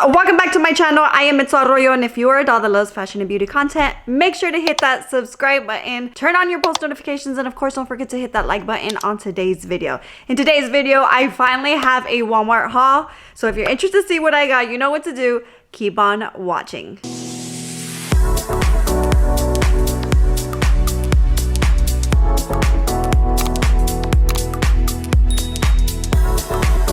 welcome back to my channel. I am Mitsu Arroyo, and if you are a doll that loves fashion and beauty content, make sure to hit that subscribe button, turn on your post notifications, and of course don't forget to hit that like button on today's video. In today's video, I finally have a Walmart haul, so if you're interested to see what I got, you know what to do. Keep on watching.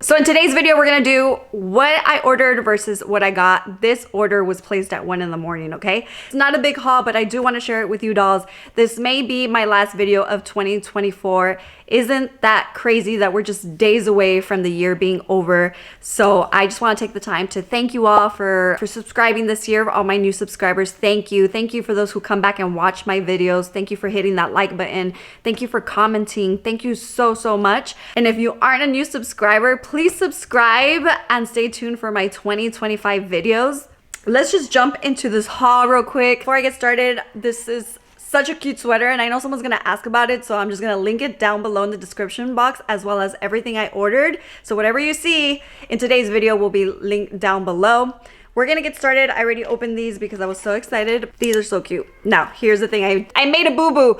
So in today's video, we're gonna do what I ordered versus what I got. This order was placed at 1 in the morning, okay? It's not a big haul, but I do wanna share it with you dolls. This may be my last video of 2024. Isn't that crazy that we're just days away from the year being over? So I just wanna take the time to thank you all for subscribing this year, all my new subscribers. Thank you. Thank you for those who come back and watch my videos. Thank you for hitting that like button. Thank you for commenting. Thank you so much. And if you aren't a new subscriber, please subscribe and stay tuned for my 2025 videos. Let's just jump into this haul real quick. Before I get started, this is such a cute sweater, and I know someone's gonna ask about it, so I'm just gonna link it down below in the description box, as well as everything I ordered. So whatever you see in today's video will be linked down below. We're gonna get started. I already opened these because I was so excited. These are so cute. Now, here's the thing. I made a boo-boo.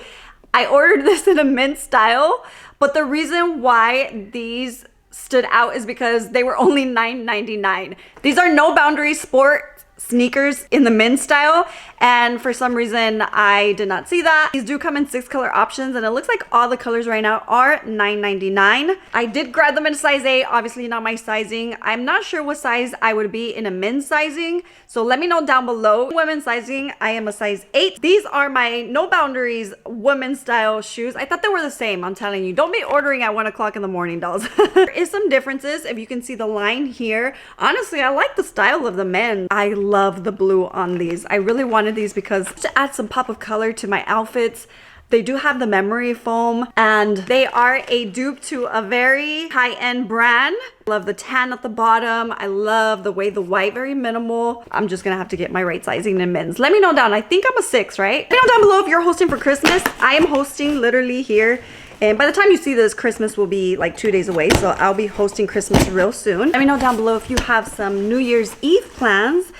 I ordered this in a men's style, but the reason why these stood out is because they were only $9.99. These are No Boundaries sport sneakers in the men's style, and for some reason I did not see that. These do come in 6 color options, and it looks like all the colors right now are $9.99. I did grab them in a size 8, obviously not my sizing. I'm not sure what size I would be in a men's sizing, so let me know down below. Women's sizing, I am a size 8. These are my No Boundaries women's style shoes. I thought they were the same. I'm telling you, don't be ordering at 1 o'clock in the morning, dolls. There is some differences. If you can see the line here, honestly I like the style of the men. I love the blue on these. I really wanted these because to add some pop of color to my outfits. They do have the memory foam, and they are a dupe to a very high-end brand. Love the tan at the bottom. I love the way the white, very minimal. I'm just gonna have to get my right sizing in men's. Let me know down. I think I'm a 6, right? Let me know down below if you're hosting for Christmas. I am hosting literally here. And by the time you see this, Christmas will be like 2 days away. So I'll be hosting Christmas real soon. Let me know down below if you have some New Year's Eve plans.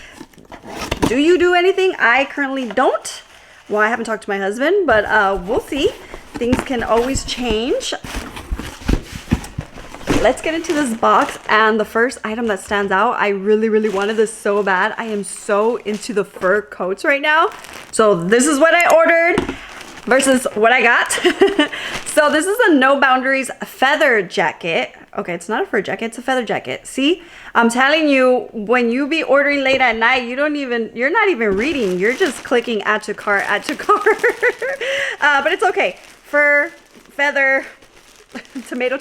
Do you do anything? I currently don't. Well, I haven't talked to my husband, but we'll see. Things can always change. Let's get into this box, and the first item that stands out, I really wanted this so bad. I am so into the fur coats right now. So this is what I ordered versus what I got. So this is a No Boundaries feather jacket. Okay, it's not a fur jacket, it's a feather jacket. See, I'm telling you, when you be ordering late at night, you're not even reading, you're just clicking add to cart, add to cart. But it's okay. Fur, feather, tomato.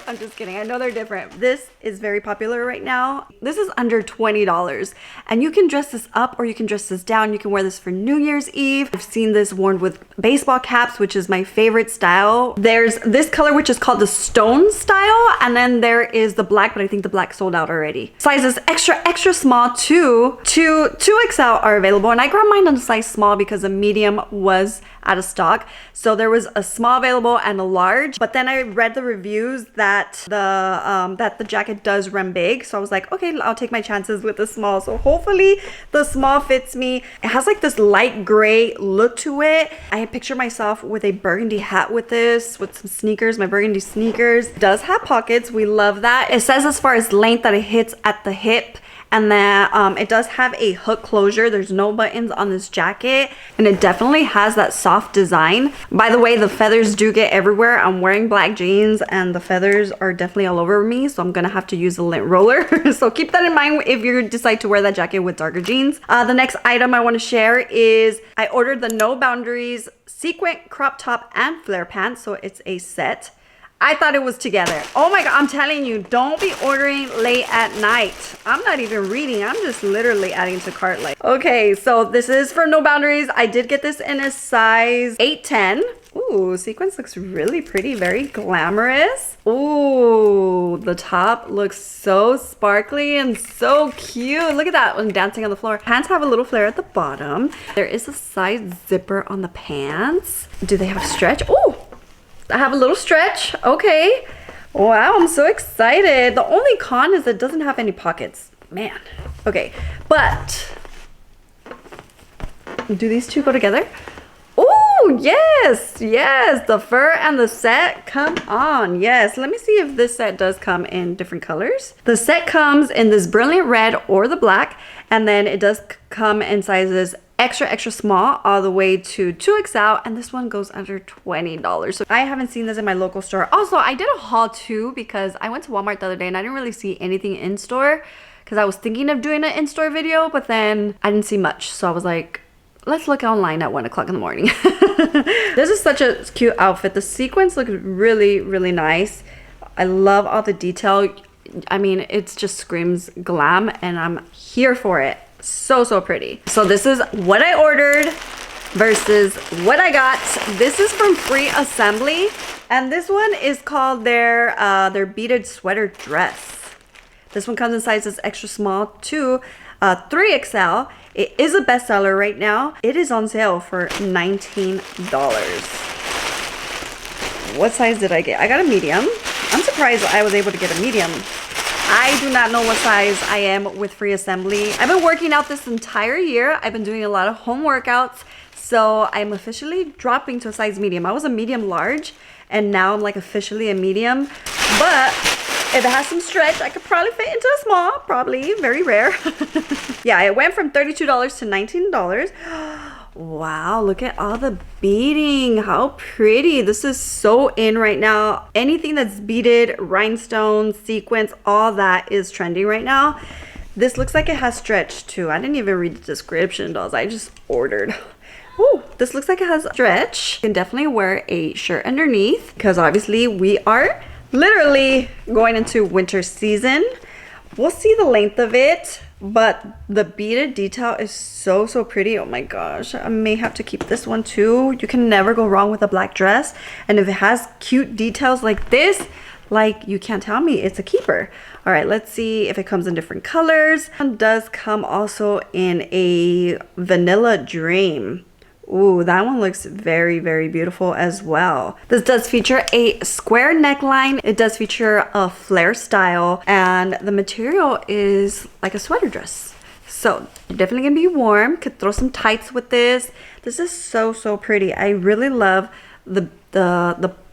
I'm just kidding. I know they're different. This is very popular right now. This is under $20, and you can dress this up or you can dress this down. You can wear this for New Year's Eve. I've seen this worn with baseball caps, which is my favorite style. There's this color, which is called the stone style, and then there is the black, but I think the black sold out already. Sizes extra small to 2XL are available, and I grabbed mine on a size small because a medium was out of stock. So there was a small available and a large, but then I read the reviews that the jacket does run big. So I was like, okay, I'll take my chances with the small. So hopefully the small fits me. It has like this light gray look to it. I picture myself with a burgundy hat with this, with some sneakers, my burgundy sneakers. It does have pockets. We love that. It says as far as length that it hits at the hip, and then it does have a hook closure. There's no buttons on this jacket, and it definitely has that soft design. By the way, the feathers do get everywhere. I'm wearing black jeans and the feathers are definitely all over me, so I'm gonna have to use a lint roller. So keep that in mind if you decide to wear that jacket with darker jeans. The next item I want to share is I ordered the No Boundaries sequin crop top and flare pants, so it's a set. I thought it was together. Oh my God, I'm telling you, don't be ordering late at night. I'm not even reading, I'm just literally adding to cart like. Okay, so this is for No Boundaries. I did get this in a size 8-10. Ooh, sequins looks really pretty, very glamorous. Ooh, the top looks so sparkly and so cute. Look at that one dancing on the floor. Pants have a little flare at the bottom. There is a side zipper on the pants. Do they have stretch? Oh, I have a little stretch. Okay. Wow, I'm so excited. The only con is it doesn't have any pockets. Man. Okay, but do these two go together? Oh, yes, yes, the fur and the set, come on, yes. Let me see if this set does come in different colors. The set comes in this brilliant red or the black, and then it does come in sizes extra small all the way to 2XL, and this one goes under $20. So I haven't seen this in my local store. Also, I did a haul too because I went to Walmart the other day and I didn't really see anything in store because I was thinking of doing an in-store video, but then I didn't see much. So I was like, let's look online at 1 o'clock in the morning. This is such a cute outfit. The sequins look really, really nice. I love all the detail. I mean, it just screams glam and I'm here for it. So pretty. So this is what I ordered versus what I got. This is from Free Assembly and this one is called their beaded sweater dress. This one comes in sizes extra small to 3XL. It is a bestseller right now. It is on sale for $19. What size did I get? I got a medium. I'm surprised I was able to get a medium. I do not know what size I am with Free Assembly. I've been working out this entire year. I've been doing a lot of home workouts. So I'm officially dropping to a size medium. I was a medium large and now I'm like officially a medium. But if it has some stretch, I could probably fit into a small, probably, very rare. Yeah, it went from $32 to $19. Wow, look at all the beading. How pretty. This is so in right now. Anything that's beaded, rhinestones, sequins, all that is trending right now. This looks like it has stretch too. I didn't even read the description, dolls. I just ordered. Ooh, this looks like it has stretch. You can definitely wear a shirt underneath because obviously we are literally going into winter season. We'll see the length of it, but the beaded detail is so pretty. Oh my gosh, I may have to keep this one too. You can never go wrong with a black dress, and if it has cute details like this, like, you can't tell me it's a keeper. All right, let's see if it comes in different colors. It does come also in a vanilla dream. Ooh, that one looks very beautiful as well. This does feature a square neckline. It does feature a flare style, and the material is like a sweater dress. So you're definitely gonna be warm. Could throw some tights with this. This is so pretty. I really love the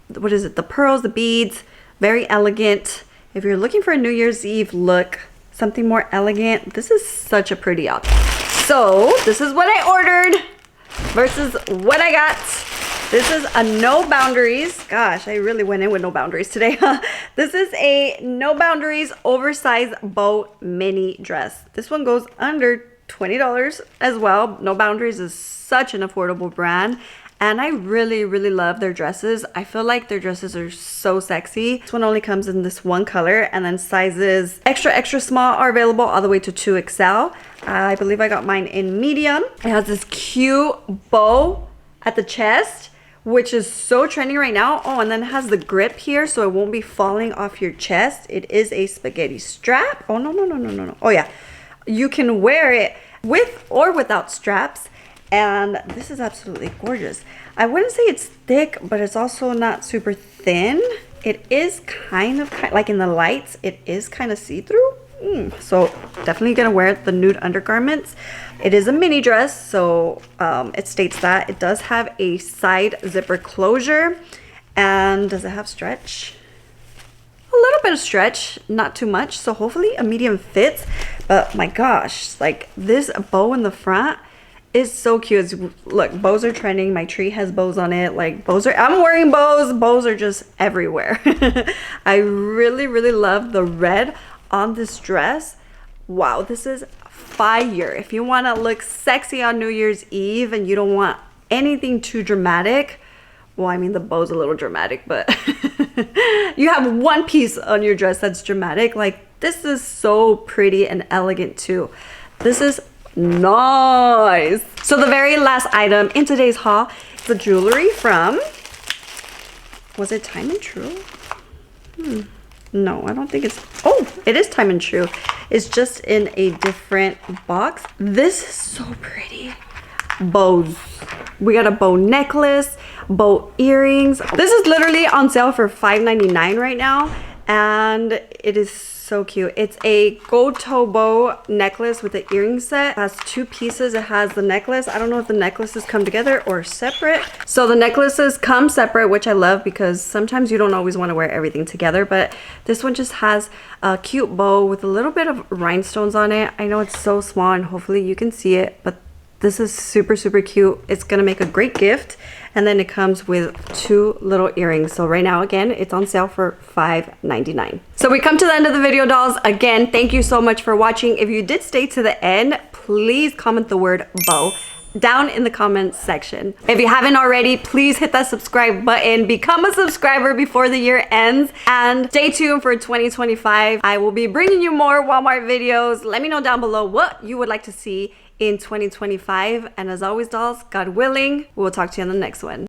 what is it? The pearls, the beads, very elegant. If you're looking for a New Year's Eve look, something more elegant, this is such a pretty outfit. So this is what I ordered versus what I got. This is a no boundaries. Gosh, I really went in with no boundaries today. This is a no boundaries oversized bow mini dress. This one goes under $20 as well. No Boundaries is such an affordable brand. And I really love their dresses. I feel like their dresses are so sexy. This one only comes in this one color, and then sizes extra small are available all the way to 2XL. I believe I got mine in medium. It has this cute bow at the chest, which is so trending right now. Oh, and then it has the grip here so it won't be falling off your chest. It is a spaghetti strap. Oh, no. Oh yeah, you can wear it with or without straps. And this is absolutely gorgeous. I wouldn't say it's thick, but it's also not super thin. It is kind of like in the lights, it is kind of see-through. So definitely gonna wear the nude undergarments. It is a mini dress, so it states that. It does have a side zipper closure. And does it have stretch? A little bit of stretch, not too much. So hopefully a medium fits. But my gosh, like this bow in the front is so cute. Look, bows are trending. My tree has bows on it. Like bows are, I'm wearing bows. Bows are just everywhere. I really love the red on this dress. Wow, this is fire. If you want to look sexy on New Year's Eve and you don't want anything too dramatic, well, I mean, the bow's a little dramatic, but you have one piece on your dress that's dramatic. Like, this is so pretty and elegant too. This is nice. So the very last item in today's haul is the jewelry from, was it Time and True? No, I don't think it's, oh, it is Time and True. It's just in a different box. This is so pretty. Bows. We got a bow necklace, bow earrings. This is literally on sale for $5.99 right now, and it is so cute. It's a gold toe bow necklace with the earring set. It has 2 pieces. It has the necklace. I don't know if the necklaces come together or separate. So the necklaces come separate, which I love because sometimes you don't always want to wear everything together, but this one just has a cute bow with a little bit of rhinestones on it. I know it's so small and hopefully you can see it, but this is super, super cute. It's gonna make a great gift. And then it comes with 2 little earrings. So right now, again, it's on sale for $5.99. So we come to the end of the video, dolls. Again, thank you so much for watching. If you did stay to the end, please comment the word bow down in the comments section. If you haven't already, please hit that subscribe button, become a subscriber before the year ends, and stay tuned for 2025. I will be bringing you more Walmart videos. Let me know down below what you would like to see in 2025. And as always, dolls, God willing, we'll talk to you on the next one.